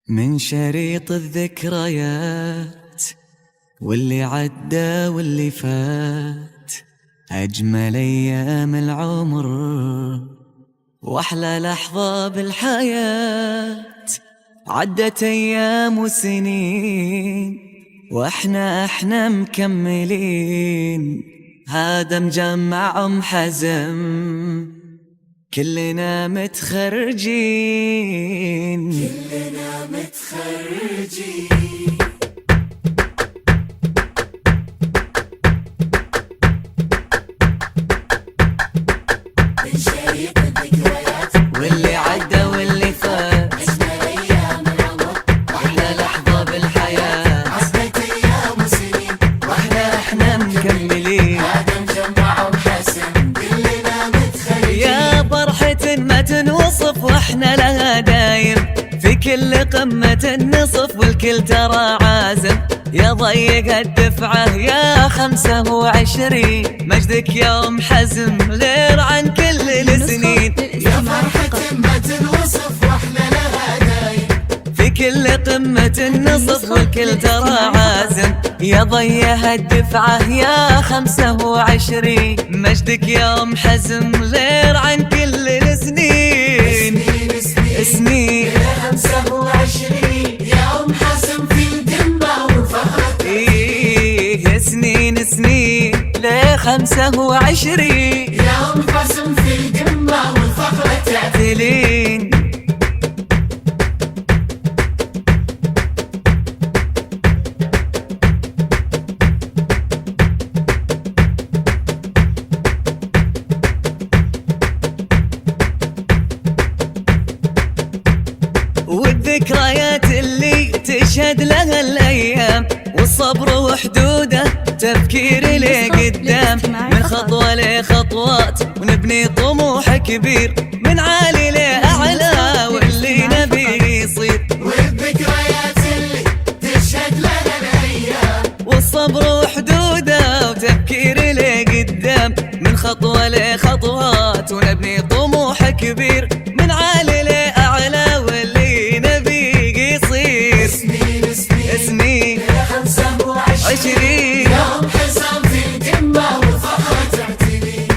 من شريط الذكريات واللي عدى واللي فات، أجمل أيام العمر وأحلى لحظة بالحياة. عدت أيام وسنين وإحنا مكملين، هذا مجمع حزم كلنا متخرجين. من شريط الذكريات واللي عدى واللي فات، أجمل أيام العمر وأحلى لحظة بالحياة. عدت أيام وسنين احنا مكملين، هذا مجمع حسن كلنا متخرجين. يا فرحة ما تنوصف واحنا لها دايم، في كل قمة نصف والكل ترى عازم. يا ضيق الدفعة يا 25، مجدك يوم حزم غير عن كل السنين. يا فرحة ما تنوصف واحنا لها دايم، في كل قمة نصف والكل ترى عازم. يا ضيها الدفعة يا 25، مجدك يوم حزم غير عن كل السنين. سنين 25 يوم حسن في القمة والفخر. إيه سنين ليه 25 يوم حسن في القمة والفخر تعتلين. والذكريات اللي تشهد لها الأيام، والصبر وحدوده تفكير لقدام. من خطوة لخطوات ونبني طموح كبير، من عالي لأعلى واللي نبي يصير. والذكريات اللي تشهد لنا الأيام، والصبر وحدوده وتفكير لقدام. من خطوة لخطوات ونبني طموح كبير، من عالي لأعلى واللي نبي يصير. سنين 25 يوم حسن في القمة والفخر تعتلي.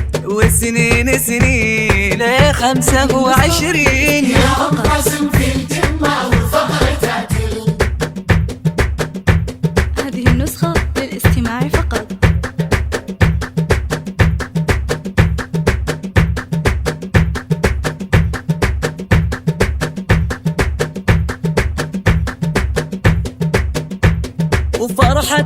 سنين ليه 25 يوم حسن في القمة والفخر تعتلي. هذه النسخة للاستماع فقط. وفرحة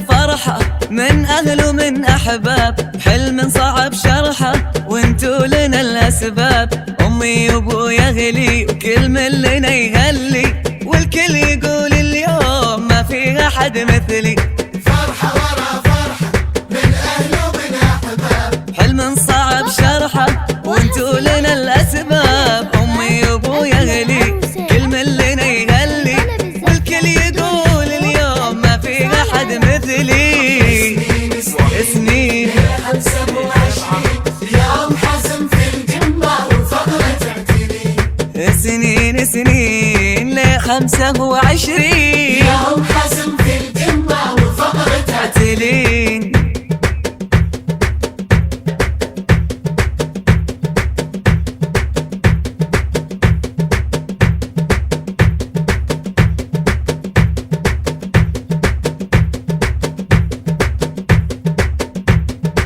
فرحة من أهل ومن أحباب، حلم صعب شرحه وانتو لنا الأسباب. أمي وأبويا غلي وكل من لنا يهلي، والكل يقول اليوم ما في أحد مثلي. فرحة ورا فرحة من أهل ومن أحباب، حلم صعب شرحه وانتو لنا الأسباب. أمي وأبويا غلي كل من لنا يهلي، والكل يقول اليوم ما في أحد مثلي. سنين 25 يوم حسن في القمة والفخر تعتلي. سنين ليه 25 يوم حسن في القمة والفخر تعتلي. تعتلين.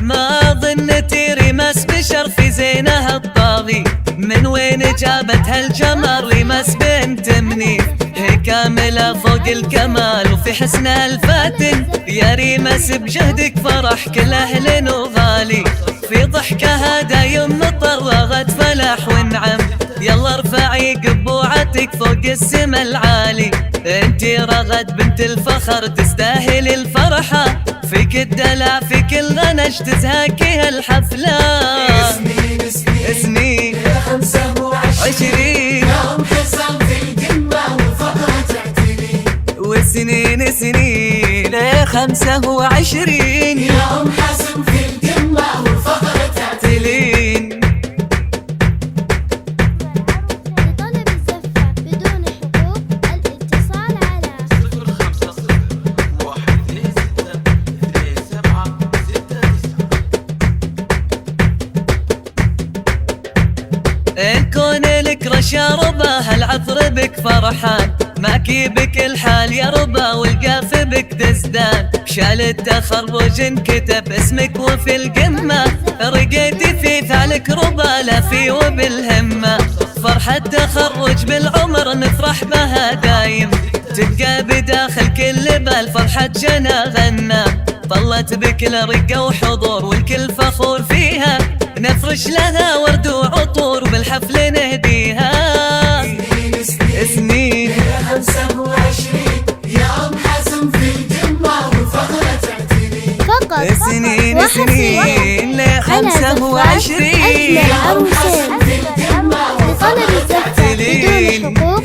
ما ظنت رمس بشر في زينها الطاغي، من وين جابت هالجمال رمس بنت منيف. هي كاملة فوق الكمال وفي حسنها الفاتن، يا ريمس بجهدك فرح كل أهل وغالي. في ضحكها دايم مطر وغد فلاح ونعم، يلا ارفعي قبوعتك فوق السما العالي. انتي رغد بنت الفخر تستاهل الفرحة، فيك الدلع فيك الغنج تزهاكي هالحفلة. سنين 25 يوم حسن في القمة والفخر تعتلي. سنين ليه 25 يوم حسن في القمة والفخر تعتلي. تعتلين. لطلب الزفة بدون حقوق الإتاحة. الله العطر بك فرحان، ماكيبك الحال يا ربا والقاف بك تزدان. بشال التخرج انكتب اسمك وفي القمة، رقيتي في فعلك ربا لا في وبالهمة. فرحة تخرج بالعمر نفرح بها دايم، تبقى بداخل كل بال فرحة جنا غنى. طلت بكل رقة وحضور والكل فخور فيها، نفرش لها ورد وعطور وبالحفل نهديها. سنين 25 يا أم حسن في القمة وفخرة تعتني. فقط سنين سنين ل 25 أجمل عروسين لطلب الزفة بدون حقوق.